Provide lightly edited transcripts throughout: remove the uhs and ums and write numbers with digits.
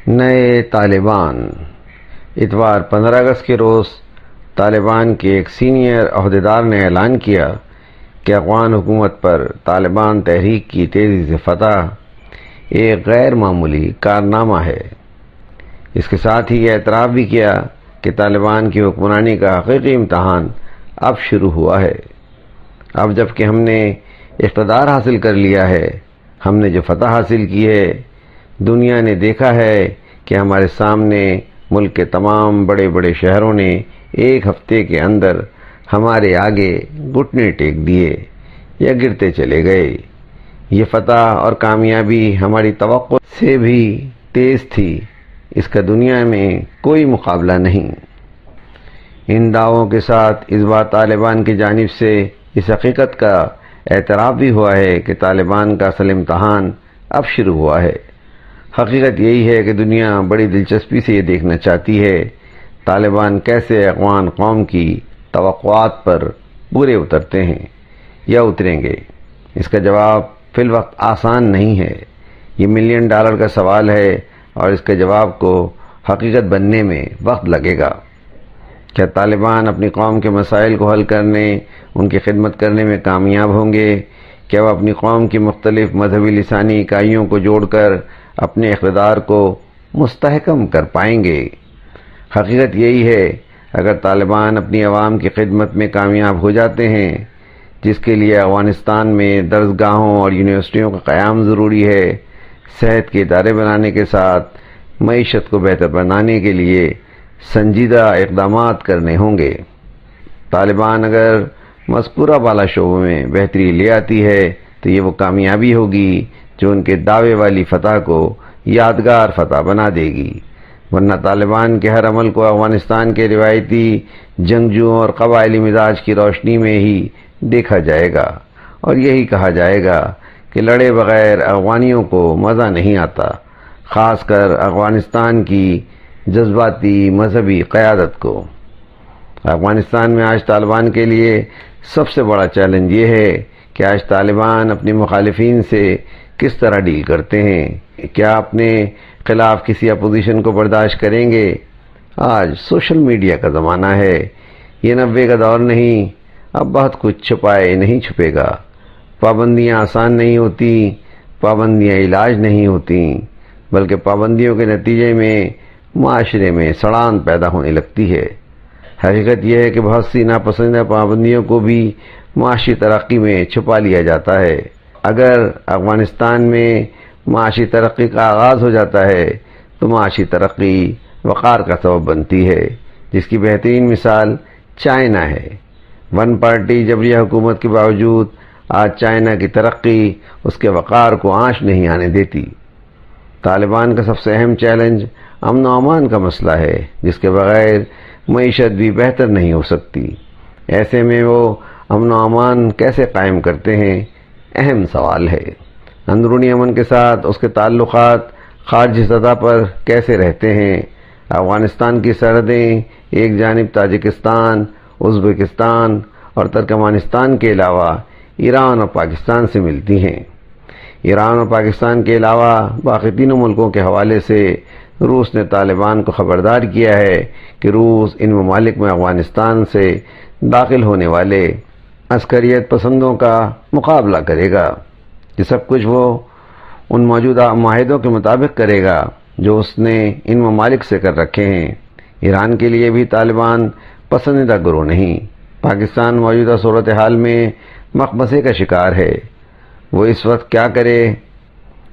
نئے طالبان۔ اتوار 15 اگست کے روز طالبان کے ایک سینئر عہدیدار نے اعلان کیا کہ افغان حکومت پر طالبان تحریک کی تیزی سے فتح ایک غیر معمولی کارنامہ ہے۔ اس کے ساتھ ہی یہ اعتراف بھی کیا کہ طالبان کی حکمرانی کا حقیقی امتحان اب شروع ہوا ہے۔ اب جب کہ ہم نے اقتدار حاصل کر لیا ہے، ہم نے جو فتح حاصل کی ہے، دنیا نے دیکھا ہے کہ ہمارے سامنے ملک کے تمام بڑے بڑے شہروں نے ایک ہفتے کے اندر ہمارے آگے گھٹنے ٹیک دیے یا گرتے چلے گئے۔ یہ فتح اور کامیابی ہماری توقع سے بھی تیز تھی، اس کا دنیا میں کوئی مقابلہ نہیں۔ ان دعووں کے ساتھ اس بار طالبان کی جانب سے اس حقیقت کا اعتراف بھی ہوا ہے کہ طالبان کا اصل امتحان اب شروع ہوا ہے۔ حقیقت یہی ہے کہ دنیا بڑی دلچسپی سے یہ دیکھنا چاہتی ہے طالبان کیسے افغان قوم کی توقعات پر پورے اترتے ہیں یا اتریں گے۔ اس کا جواب فی الوقت آسان نہیں ہے، یہ $1 ملین کا سوال ہے اور اس کے جواب کو حقیقت بننے میں وقت لگے گا۔ کیا طالبان اپنی قوم کے مسائل کو حل کرنے، ان کی خدمت کرنے میں کامیاب ہوں گے؟ کیا وہ اپنی قوم کی مختلف مذہبی لسانی اکائیوں کو جوڑ کر اپنے اقتدار کو مستحکم کر پائیں گے؟ حقیقت یہی ہے، اگر طالبان اپنی عوام کی خدمت میں کامیاب ہو جاتے ہیں، جس کے لیے افغانستان میں درسگاہوں اور یونیورسٹیوں کا قیام ضروری ہے، صحت کے ادارے بنانے کے ساتھ معیشت کو بہتر بنانے کے لیے سنجیدہ اقدامات کرنے ہوں گے۔ طالبان اگر مذکورہ بالا شعبوں میں بہتری لے آتی ہے تو یہ وہ کامیابی ہوگی جو ان کے دعوے والی فتح کو یادگار فتح بنا دے گی، ورنہ طالبان کے ہر عمل کو افغانستان کے روایتی جنگجوؤں اور قبائلی مزاج کی روشنی میں ہی دیکھا جائے گا اور یہی کہا جائے گا کہ لڑے بغیر افغانیوں کو مزہ نہیں آتا، خاص کر افغانستان کی جذباتی مذہبی قیادت کو۔ افغانستان میں آج طالبان کے لیے سب سے بڑا چیلنج یہ ہے کہ آج طالبان اپنے مخالفین سے کس طرح ڈیل کرتے ہیں۔ کیا اپنے خلاف کسی اپوزیشن کو برداشت کریں گے؟ آج سوشل میڈیا کا زمانہ ہے، یہ 90 کا دور نہیں، اب بہت کچھ چھپائے نہیں چھپے گا۔ پابندیاں آسان نہیں ہوتی، پابندیاں علاج نہیں ہوتی، بلکہ پابندیوں کے نتیجے میں معاشرے میں سڑان پیدا ہونے لگتی ہے۔ حقیقت یہ ہے کہ بہت سی ناپسندیدہ پابندیوں کو بھی معاشی ترقی میں چھپا لیا جاتا ہے۔ اگر افغانستان میں معاشی ترقی کا آغاز ہو جاتا ہے تو معاشی ترقی وقار کا سبب بنتی ہے، جس کی بہترین مثال چائنا ہے۔ ون پارٹی جبریہ حکومت کے باوجود آج چائنا کی ترقی اس کے وقار کو آنچ نہیں آنے دیتی۔ طالبان کا سب سے اہم چیلنج امن و امان کا مسئلہ ہے، جس کے بغیر معیشت بھی بہتر نہیں ہو سکتی۔ ایسے میں وہ امن و امان کیسے قائم کرتے ہیں، اہم سوال ہے۔ اندرونی امن کے ساتھ اس کے تعلقات خارجی سطح پر کیسے رہتے ہیں؟ افغانستان کی سرحدیں ایک جانب تاجکستان، ازبکستان اور ترکمانستان کے علاوہ ایران اور پاکستان سے ملتی ہیں۔ ایران اور پاکستان کے علاوہ باقی تینوں ملکوں کے حوالے سے روس نے طالبان کو خبردار کیا ہے کہ روس ان ممالک میں افغانستان سے داخل ہونے والے عسکریت پسندوں کا مقابلہ کرے گا۔ یہ سب کچھ وہ ان موجودہ معاہدوں کے مطابق کرے گا جو اس نے ان ممالک سے کر رکھے ہیں۔ ایران کے لیے بھی طالبان پسندیدہ گروہ نہیں۔ پاکستان موجودہ صورتحال میں مقمصے کا شکار ہے۔ وہ اس وقت کیا کرے؟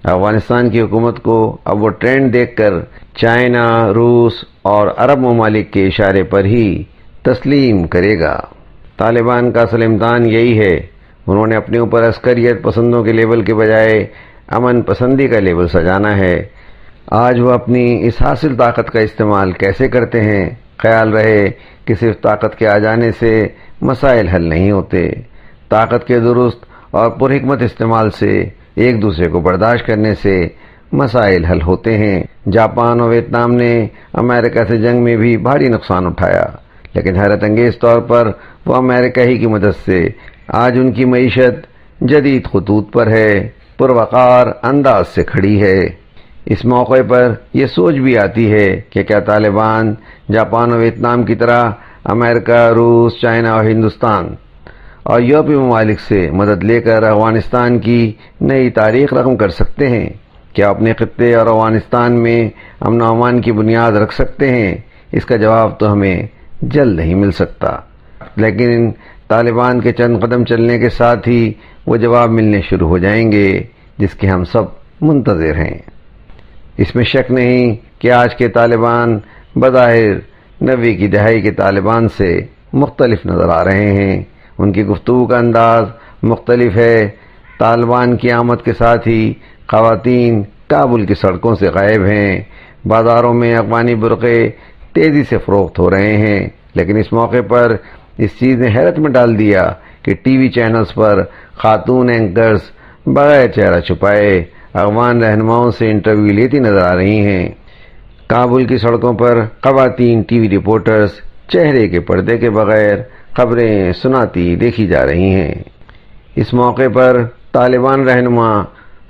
افغانستان کی حکومت کو اب وہ ٹرینڈ دیکھ کر چائنا، روس اور عرب ممالک کے اشارے پر ہی تسلیم کرے گا۔ طالبان کا اصل امتحان یہی ہے، انہوں نے اپنے اوپر عسکریت پسندوں کے لیبل کے بجائے امن پسندی کا لیبل سجانا ہے۔ آج وہ اپنی اس حاصل طاقت کا استعمال کیسے کرتے ہیں؟ خیال رہے کہ صرف طاقت کے آ جانے سے مسائل حل نہیں ہوتے، طاقت کے درست اور پرحکمت استعمال سے ایک دوسرے کو برداشت کرنے سے مسائل حل ہوتے ہیں۔ جاپان اور ویتنام نے امریکہ سے جنگ میں بھی بھاری نقصان اٹھایا، لیکن حیرت انگیز طور پر وہ امریکہ ہی کی مدد سے آج ان کی معیشت جدید خطوط پر ہے، پروقار انداز سے کھڑی ہے۔ اس موقع پر یہ سوچ بھی آتی ہے کہ کیا طالبان جاپان اور ویتنام کی طرح امریکہ، روس، چائنا اور ہندوستان اور یورپی ممالک سے مدد لے کر افغانستان کی نئی تاریخ رقم کر سکتے ہیں؟ کیا اپنے خطے اور افغانستان میں امن و امان کی بنیاد رکھ سکتے ہیں؟ اس کا جواب تو ہمیں جلد نہیں مل سکتا، لیکن طالبان کے چند قدم چلنے کے ساتھ ہی وہ جواب ملنے شروع ہو جائیں گے جس کے ہم سب منتظر ہیں۔ اس میں شک نہیں کہ آج کے طالبان بظاہر 90 کی دہائی کے طالبان سے مختلف نظر آ رہے ہیں۔ ان کی گفتگو کا انداز مختلف ہے۔ طالبان کی آمد کے ساتھ ہی خواتین کابل کی سڑکوں سے غائب ہیں، بازاروں میں افغانی برقعے تیزی سے فروخت ہو رہے ہیں، لیکن اس موقع پر اس چیز نے حیرت میں ڈال دیا کہ ٹی وی چینلز پر خاتون اینکرز بغیر چہرہ چھپائے افغان رہنماؤں سے انٹرویو لیتی نظر آ رہی ہیں۔ کابل کی سڑکوں پر خواتین ٹی وی رپورٹرز چہرے کے پردے کے بغیر خبریں سناتی دیکھی جا رہی ہیں۔ اس موقع پر طالبان رہنما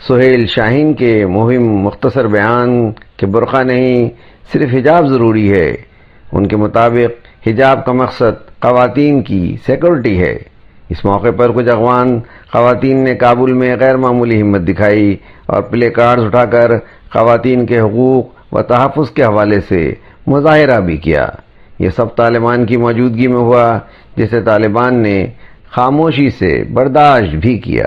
سہیل شاہین کے مہم مختصر بیان کہ برقع نہیں صرف حجاب ضروری ہے۔ ان کے مطابق حجاب کا مقصد خواتین کی سیکورٹی ہے۔ اس موقع پر کچھ افغان خواتین نے کابل میں غیر معمولی ہمت دکھائی اور پلے کارڈز اٹھا کر خواتین کے حقوق و تحفظ کے حوالے سے مظاہرہ بھی کیا۔ یہ سب طالبان کی موجودگی میں ہوا، جسے طالبان نے خاموشی سے برداشت بھی کیا۔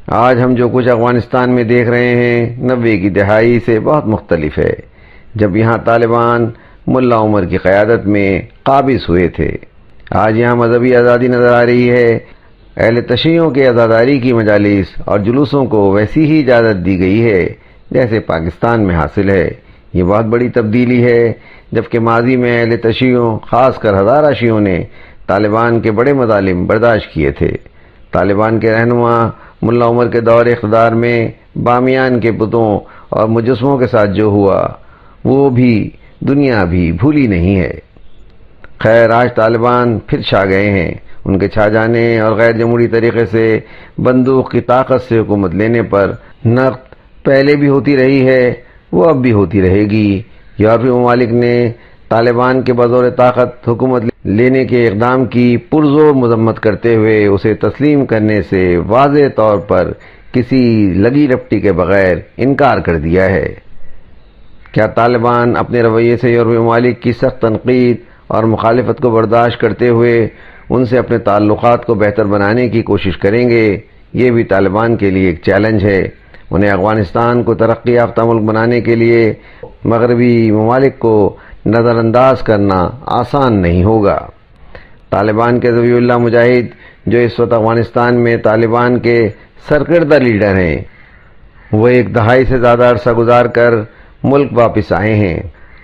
آج ہم جو کچھ افغانستان میں دیکھ رہے ہیں 90 کی دہائی سے بہت مختلف ہے، جب یہاں طالبان ملا عمر کی قیادت میں قابض ہوئے تھے۔ آج یہاں مذہبی آزادی نظر آ رہی ہے۔ اہل تشیعوں کے عزاداری کی مجالس اور جلوسوں کو ویسی ہی اجازت دی گئی ہے جیسے پاکستان میں حاصل ہے۔ یہ بہت بڑی تبدیلی ہے، جبکہ ماضی میں اہل تشیعوں خاص کر ہزارہ شیعوں نے طالبان کے بڑے مظالم برداشت کیے تھے۔ طالبان کے رہنما ملا عمر کے دور اقتدار میں بامیان کے بتوں اور مجسموں کے ساتھ جو ہوا وہ بھی دنیا بھی بھولی نہیں ہے۔ خیر، آج طالبان پھر چھا گئے ہیں۔ ان کے چھا جانے اور غیر جمہوری طریقے سے بندوق کی طاقت سے حکومت لینے پر نقد پہلے بھی ہوتی رہی ہے، وہ اب بھی ہوتی رہے گی۔ یورپی ممالک نے طالبان کے بطور طاقت حکومت لینے کے اقدام کی پرزور مذمت کرتے ہوئے اسے تسلیم کرنے سے واضح طور پر کسی لگی رپٹی کے بغیر انکار کر دیا ہے۔ کیا طالبان اپنے رویے سے یورپی ممالک کی سخت تنقید اور مخالفت کو برداشت کرتے ہوئے ان سے اپنے تعلقات کو بہتر بنانے کی کوشش کریں گے؟ یہ بھی طالبان کے لیے ایک چیلنج ہے۔ انہیں افغانستان کو ترقی یافتہ ملک بنانے کے لیے مغربی ممالک کو نظر انداز کرنا آسان نہیں ہوگا۔ طالبان کے ذبیح اللہ مجاہد، جو اس وقت افغانستان میں طالبان کے سرکردہ لیڈر ہیں، وہ ایک دہائی سے زیادہ عرصہ گزار کر ملک واپس آئے ہیں۔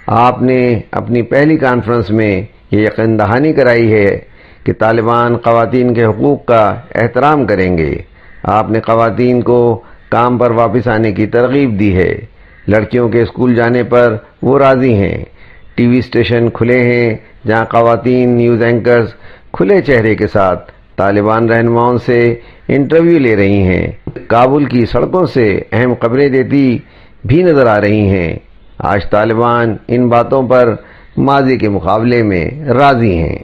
آپ نے اپنی پہلی کانفرنس میں یہ یقین دہانی کرائی ہے کہ طالبان خواتین کے حقوق کا احترام کریں گے۔ آپ نے خواتین کو کام پر واپس آنے کی ترغیب دی ہے۔ لڑکیوں کے اسکول جانے پر وہ راضی ہیں۔ ٹی وی اسٹیشن کھلے ہیں جہاں خواتین نیوز اینکرز کھلے چہرے کے ساتھ طالبان رہنماؤں سے انٹرویو لے رہی ہیں۔ کابل کی سڑکوں سے اہم خبریں دیتی بھی نظر آ رہی ہیں۔ آج طالبان ان باتوں پر ماضی کے مقابلے میں راضی ہیں۔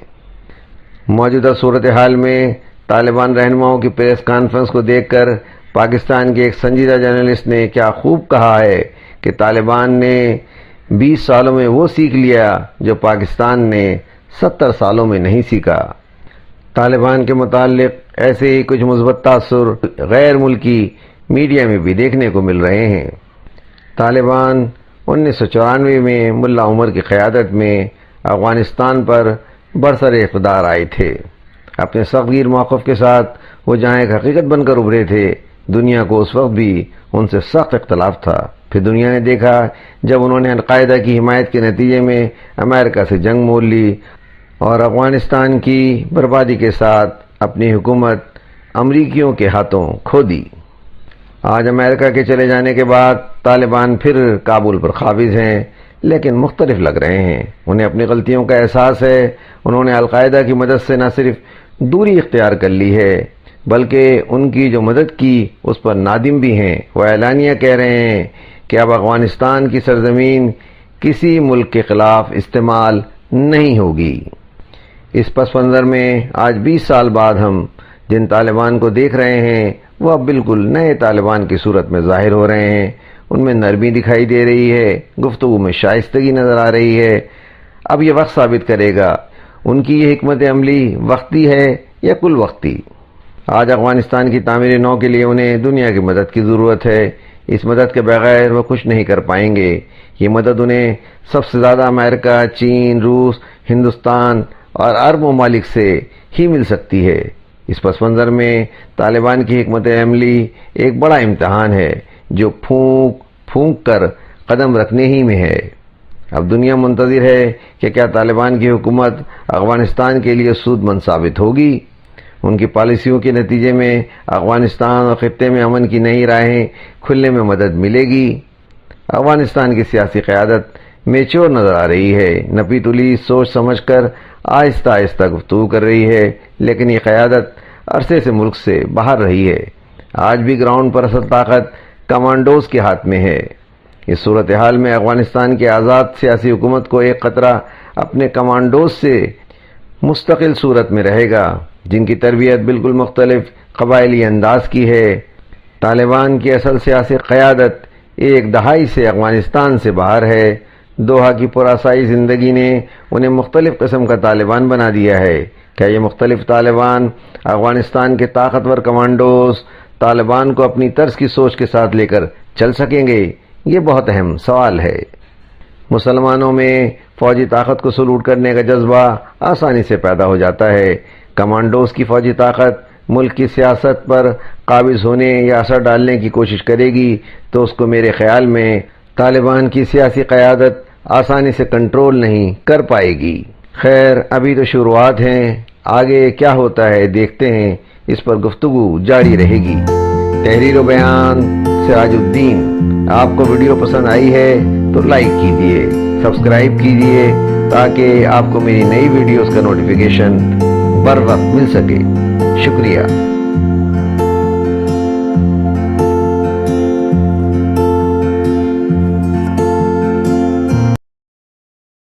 موجودہ صورتحال میں طالبان رہنماؤں کی پریس کانفرنس کو دیکھ کر پاکستان کے ایک سنجیدہ جرنلسٹ نے کیا خوب کہا ہے کہ طالبان نے 20 سالوں میں وہ سیکھ لیا جو پاکستان نے 70 سالوں میں نہیں سیکھا۔ طالبان کے متعلق ایسے ہی کچھ مثبت تاثر غیر ملکی میڈیا میں بھی دیکھنے کو مل رہے ہیں۔ طالبان 1994 میں ملا عمر کی قیادت میں افغانستان پر برسر اقتدار آئے تھے۔ اپنے سخت گیر موقف کے ساتھ وہ جہاں ایک حقیقت بن کر ابھرے تھے، دنیا کو اس وقت بھی ان سے سخت اختلاف تھا۔ پھر دنیا نے دیکھا جب انہوں نے القاعدہ کی حمایت کے نتیجے میں امریکہ سے جنگ مول لی اور افغانستان کی بربادی کے ساتھ اپنی حکومت امریکیوں کے ہاتھوں کھو دی۔ آج امریکہ کے چلے جانے کے بعد طالبان پھر کابل پر قابض ہیں، لیکن مختلف لگ رہے ہیں۔ انہیں اپنی غلطیوں کا احساس ہے۔ انہوں نے القاعدہ کی مدد سے نہ صرف دوری اختیار کر لی ہے بلکہ ان کی جو مدد کی اس پر نادم بھی ہیں۔ وہ اعلانیہ کہہ رہے ہیں کہ اب افغانستان کی سرزمین کسی ملک کے خلاف استعمال نہیں ہوگی۔ اس پس منظر میں آج 20 سال بعد ہم جن طالبان کو دیکھ رہے ہیں وہ اب بالکل نئے طالبان کی صورت میں ظاہر ہو رہے ہیں۔ ان میں نرمی دکھائی دے رہی ہے، گفتگو میں شائستگی نظر آ رہی ہے۔ اب یہ وقت ثابت کرے گا ان کی یہ حکمت عملی وقتی ہے یا کل وقتی۔ آج افغانستان کی تعمیر نو کے لیے انہیں دنیا کی مدد کی ضرورت ہے۔ اس مدد کے بغیر وہ کچھ نہیں کر پائیں گے۔ یہ مدد انہیں سب سے زیادہ امریکہ، چین، روس، ہندوستان اور عرب ممالک سے ہی مل سکتی ہے۔ اس پس منظر میں طالبان کی حکمت عملی ایک بڑا امتحان ہے جو پھونک پھونک کر قدم رکھنے ہی میں ہے۔ اب دنیا منتظر ہے کہ کیا طالبان کی حکومت افغانستان کے لیے سود مند ثابت ہوگی۔ ان کی پالیسیوں کے نتیجے میں افغانستان اور خطے میں امن کی نئی راہیں کھلنے میں مدد ملے گی۔ افغانستان کی سیاسی قیادت میچور نظر آ رہی ہے، نپی تلی سوچ سمجھ کر آہستہ آہستہ گفتگو کر رہی ہے، لیکن یہ قیادت عرصے سے ملک سے باہر رہی ہے۔ آج بھی گراؤنڈ پر اصل طاقت کمانڈوز کے ہاتھ میں ہے۔ اس صورتحال میں افغانستان کی آزاد سیاسی حکومت کو ایک خطرہ اپنے کمانڈوز سے مستقل صورت میں رہے گا، جن کی تربیت بالکل مختلف قبائلی انداز کی ہے۔ طالبان کی اصل سیاسی قیادت ایک دہائی سے افغانستان سے باہر ہے۔ دوحہ کی پرآسائی زندگی نے انہیں مختلف قسم کا طالبان بنا دیا ہے۔ کیا یہ مختلف طالبان افغانستان کے طاقتور کمانڈوز طالبان کو اپنی طرز کی سوچ کے ساتھ لے کر چل سکیں گے؟ یہ بہت اہم سوال ہے۔ مسلمانوں میں فوجی طاقت کو سلوٹ کرنے کا جذبہ آسانی سے پیدا ہو جاتا ہے۔ کمانڈوز کی فوجی طاقت ملک کی سیاست پر قابض ہونے یا اثر ڈالنے کی کوشش کرے گی تو اس کو میرے خیال میں طالبان کی سیاسی قیادت آسانی سے کنٹرول نہیں کر پائے گی۔ خیر، ابھی تو شروعات ہیں، آگے کیا ہوتا ہے دیکھتے ہیں، اس پر گفتگو جاری رہے گی۔ تحریر و بیان سراج الدین۔ آپ کو ویڈیو پسند آئی ہے تو لائک کیجئے، سبسکرائب کیجئے تاکہ آپ کو میری نئی ویڈیوز کا نوٹیفیکیشن بر وقت مل سکے۔ شکریہ۔